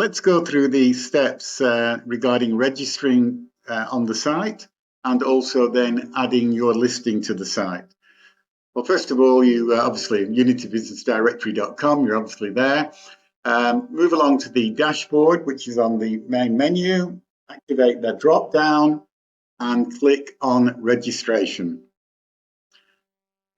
let's go through the steps regarding registering on the site and also then adding your listing to the site. Well, first of all, you obviously unitybusinessdirectory.com, you're obviously there. Move along to the dashboard, which is on the main menu, activate the drop down and click on registration.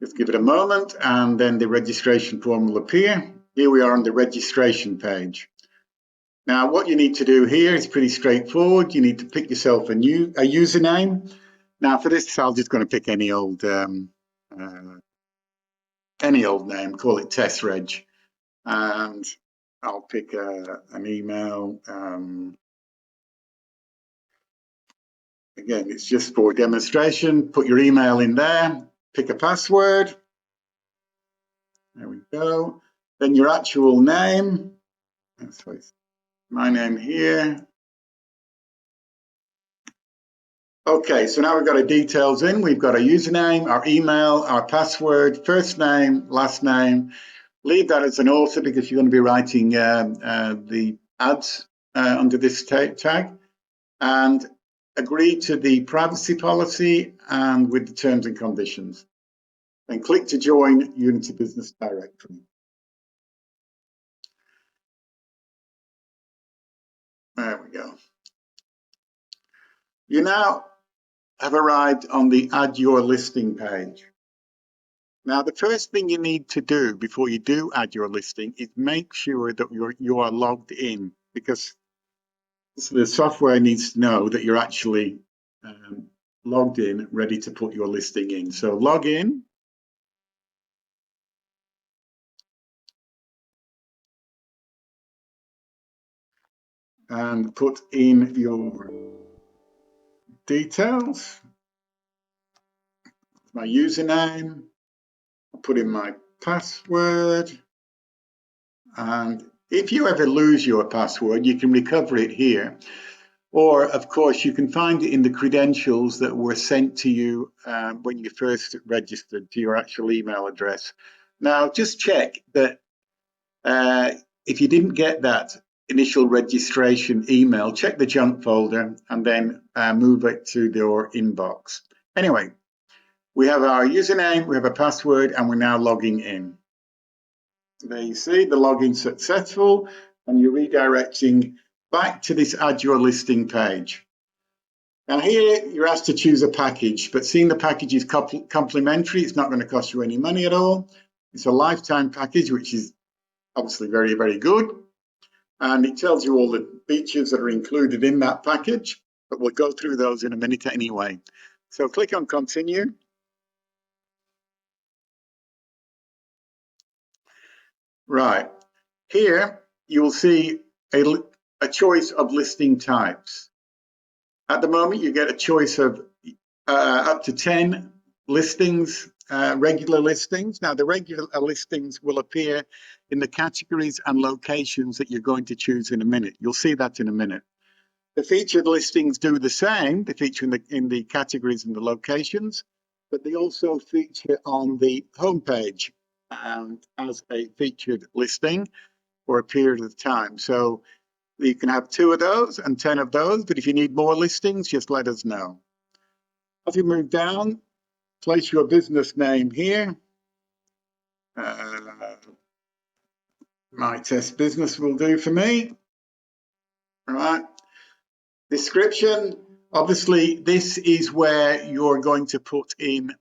Just give it a moment and then the registration form will appear. Here we are on the registration page. Now, what you need to do here is pretty straightforward. You need to pick yourself a username. Now, for this, I'm just going to pick any old name, call it TestReg, and I'll pick an email. Again, it's just for demonstration. Put your email in there, pick a password. There we go. Then your actual name. So it's my name here. Okay, so now we've got our details in. We've got our username, our email, our password, first name, last name. Leave that as an author because you're going to be writing the ads under this tag. And agree to the privacy policy and with the terms and conditions. Then click to join Unity Business Directory. There we go. You now have arrived on the Add Your Listing page. Now, the first thing you need to do before you do add your listing is make sure that you are logged in, because the software needs to know that you're actually logged in, ready to put your listing in. So log in. And put in your details. My username. I'll put in my password. And if you ever lose your password, you can recover it here. Or, of course, you can find it in the credentials that were sent to you when you first registered to your actual email address. Now, just check that if you didn't get that initial registration email, check the junk folder and then move it to your inbox. Anyway, we have our username, we have a password, and we're now logging in. There you see the login successful, and you're redirecting back to this Add Your Listing page. Now here you're asked to choose a package, but seeing the package is complimentary, it's not going to cost you any money at all. It's a lifetime package, which is obviously very, very good. And it tells you all the features that are included in that package, but we'll go through those in a minute anyway. So click on Continue. Right, here you will see a choice of listing types. At the moment, you get a choice of up to 10 listings, regular listings. Now, the regular listings will appear in the categories and locations that you're going to choose in a minute. You'll see that in a minute. The featured listings do the same. They feature in the categories and the locations, but they also feature on the homepage as a featured listing for a period of time. So you can have 2 of those and 10 of those, but if you need more listings, just let us know. As you move down, place your business name here. My Test Business will do for me. All right. Description. Obviously, this is where you're going to put in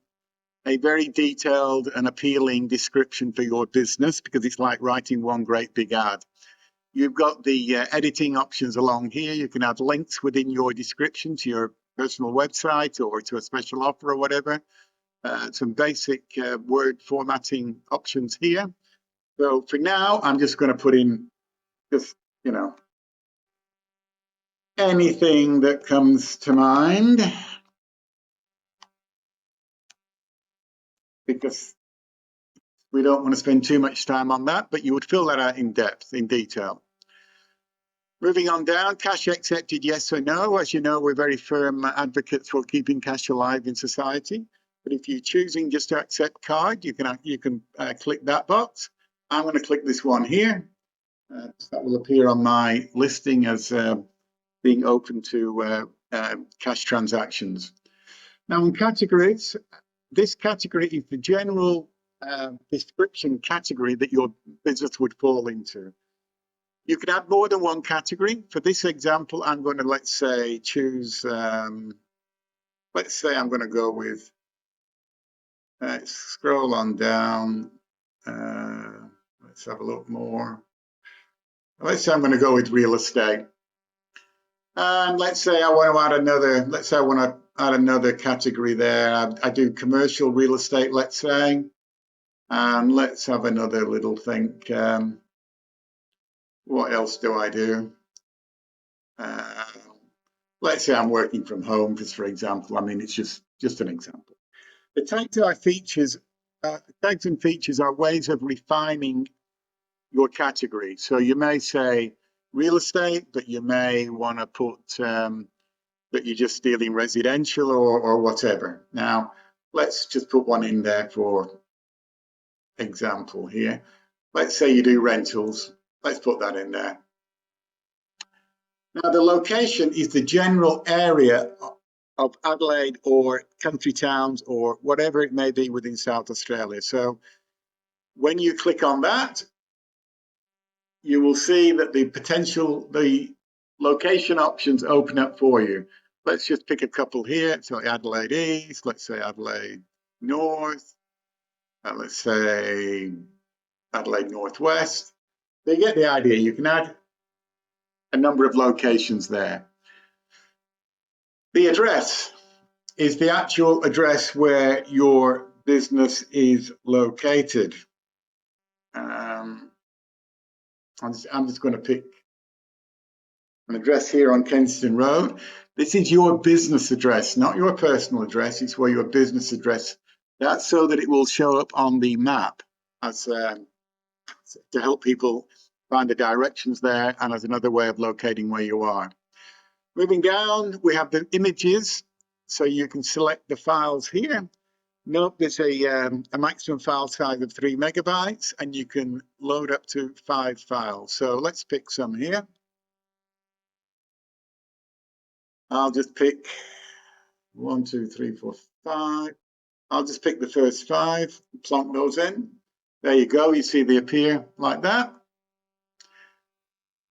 a very detailed and appealing description for your business, because it's like writing one great big ad. You've got the editing options along here. You can add links within your description to your personal website or to a special offer or whatever. Some basic word formatting options here. So for now, I'm just going to put in just, anything that comes to mind, because we don't want to spend too much time on that, but you would fill that out in depth, in detail. Moving on down, cash accepted, yes or no. As you know, we're very firm advocates for keeping cash alive in society. But if you're choosing just to accept card, you can click that box. I'm going to click this one here. That will appear on my listing as being open to cash transactions. Now, in categories, this category is the general description category that your business would fall into. You can add more than one category. For this example, I'm going to, let's say, choose, let's say I'm going to go with, scroll on down. Let's have a look more. Let's say I'm going to go with real estate. And let's say I want to add another, let's say I want to add another category there. I do commercial real estate, let's say. And let's have another little think. What else do I do? Let's say I'm working from home, just for example. I mean, it's just an example. The tag features, tags and features are ways of refining your category. So you may say real estate, but you may want to put that you're just dealing residential or whatever. Now, let's just put one in there for example here. Let's say you do rentals. Let's put that in there. Now, the location is the general area of Adelaide or country towns or whatever it may be within South Australia. So when you click on that, you will see that the location options open up for you. Let's just pick a couple here. So Adelaide East, let's say Adelaide North, let's say Adelaide Northwest. So you get the idea. You can add a number of locations there. The address is the actual address where your business is located. I'm just going to pick an address here on Kensington Road. This is your business address, not your personal address. It's where your business address. That's so that it will show up on the map as to help people find the directions there and as another way of locating where you are. Moving down, we have the images. So you can select the files here. Note there's a maximum file size of 3 megabytes, and you can load up to 5 files. So let's pick some here. I'll just pick 1, 2, 3, 4, 5. I'll just pick the first 5, plonk those in. There you go. You see they appear like that.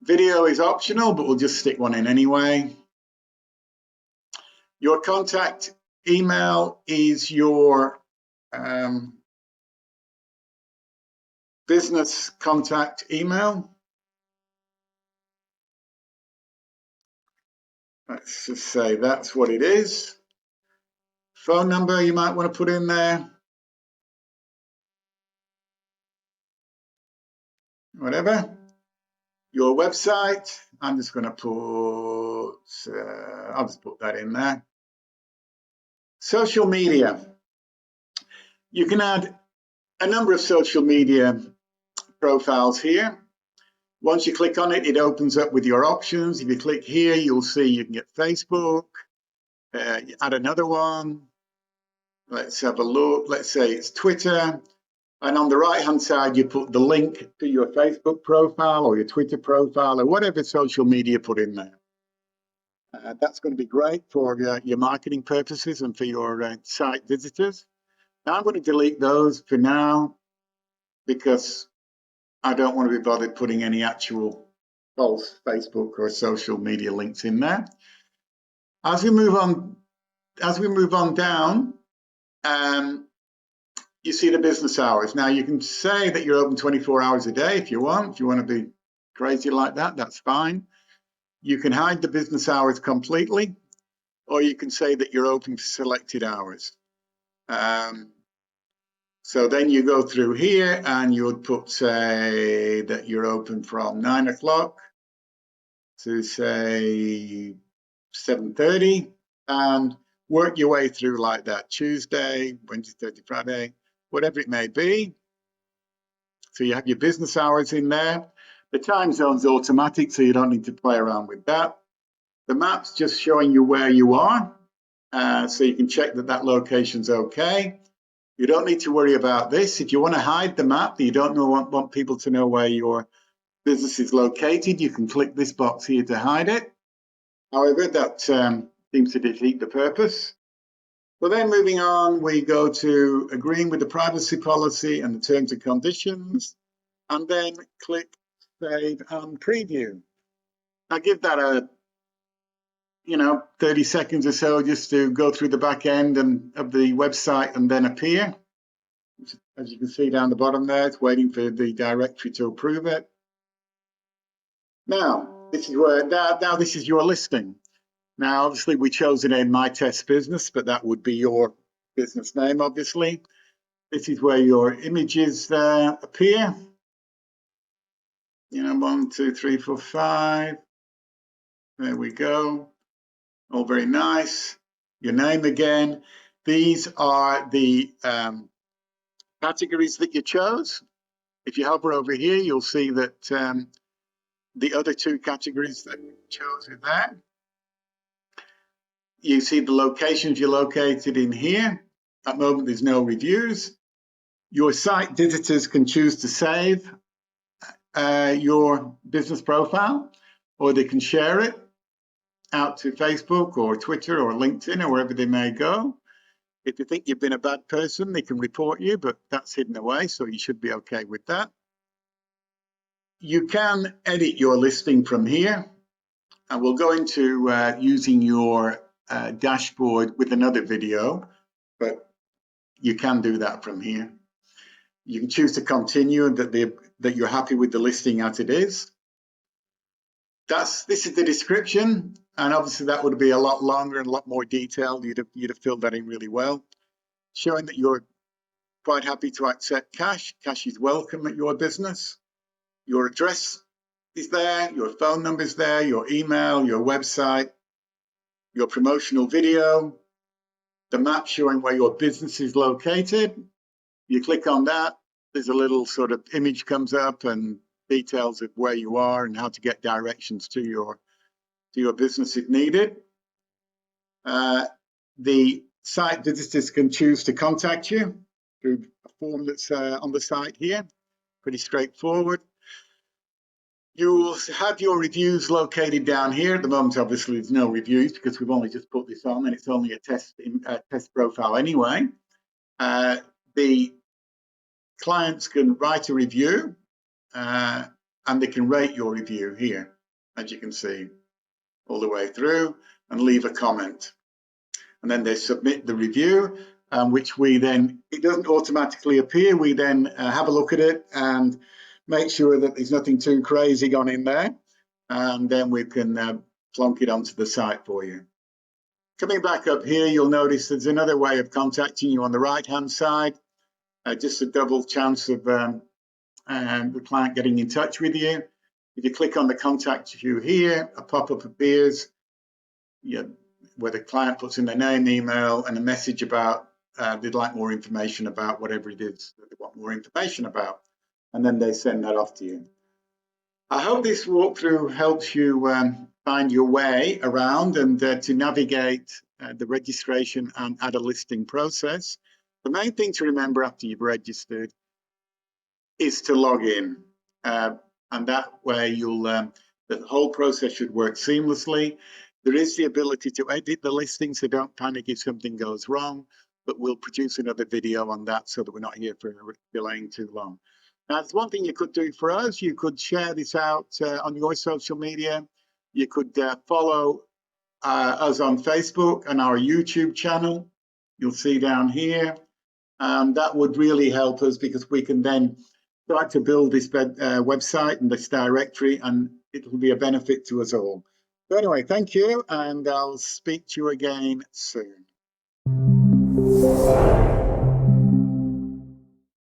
Video is optional, but we'll just stick one in anyway. Your contact email is your business contact email. Let's just say that's what it is. Phone number you might want to put in there. Whatever. Your website, I'm just going to put, I'll just put that in there. Social media. You can add a number of social media profiles here. Once you click on it, it opens up with your options. If you click here, you'll see you can get Facebook. You add another one. Let's have a look. Let's say it's Twitter. And on the right-hand side, you put the link to your Facebook profile or your Twitter profile or whatever social media you put in there. That's going to be great for your marketing purposes and for your site visitors. Now, I'm going to delete those for now because I don't want to be bothered putting any actual false Facebook or social media links in there. As we move on down, you see the business hours. Now, you can say that you're open 24 hours a day if you want. If you want to be crazy like that, that's fine. You can hide the business hours completely, or you can say that you're open for selected hours. So then you go through here and you would put, say, that you're open from 9 o'clock to, say, 7:30 and work your way through like that. Tuesday, Wednesday, Thursday, Friday, whatever it may be. So you have your business hours in there. The time zone's automatic, so you don't need to play around with that. The map's just showing you where you are, so you can check that that location's okay. You don't need to worry about this. If you want to hide the map, you don't want people to know where your business is located, you can click this box here to hide it. However, that seems to defeat the purpose. Well, then moving on, we go to agreeing with the privacy policy and the terms and conditions, and then click Save and Preview. I'll give that a 30 seconds or so just to go through the back end of the website and then appear. As you can see down the bottom there, it's waiting for the directory to approve it. Now, this is your listing. Now, obviously, we chose the name My Test Business, but that would be your business name, obviously. This is where your images appear. 1, 2, 3, 4, 5. There we go. All very nice. Your name again. These are the categories that you chose. If you hover over here, you'll see that the other two categories that you chose are there. You see the locations you're located in here. At the moment, there's no reviews. Your site visitors can choose to save your business profile, or they can share it out to Facebook or Twitter or LinkedIn or wherever they may go. If you think you've been a bad person, they can report you, but that's hidden away, so you should be okay with that. You can edit your listing from here, and we'll go into using your dashboard with another video, but you can do that from here. You can choose to continue and that you're happy with the listing as it is. This is the description, and obviously that would be a lot longer and a lot more detailed. You'd have filled that in really well, showing that you're quite happy to accept cash. Cash is welcome at your business. Your address is there, your phone number is there, your email, your website, your promotional video, the map showing where your business is located. You click on that, there's a little sort of image comes up and details of where you are and how to get directions to your business if needed. The site visitors can choose to contact you through a form that's on the site here. Pretty straightforward. You will have your reviews located down here. At the moment, obviously, there's no reviews because we've only just put this on and it's only a test profile anyway. The clients can write a review and they can rate your review here, as you can see, all the way through, and leave a comment. And then they submit the review, which we then, it doesn't automatically appear. We then have a look at it and make sure that there's nothing too crazy gone in there. And then we can plonk it onto the site for you. Coming back up here, you'll notice there's another way of contacting you on the right-hand side. Just a double chance of the client getting in touch with you. If you click on the contact you here, a pop-up appears where the client puts in their name, email, and a message about they'd like more information about whatever it is that they want more information about. And then they send that off to you. I hope this walkthrough helps you find your way around and to navigate the registration and add a listing process. The main thing to remember after you've registered is to log in. And that way the whole process should work seamlessly. There is the ability to edit the listing, so don't panic if something goes wrong, but we'll produce another video on that so that we're not here for delaying too long. Now, there's one thing you could do for us. You could share this out on your social media. You could follow us on Facebook and our YouTube channel. You'll see down here. That would really help us because we can then start to build this website and this directory, and it will be a benefit to us all. So anyway, thank you, and I'll speak to you again soon.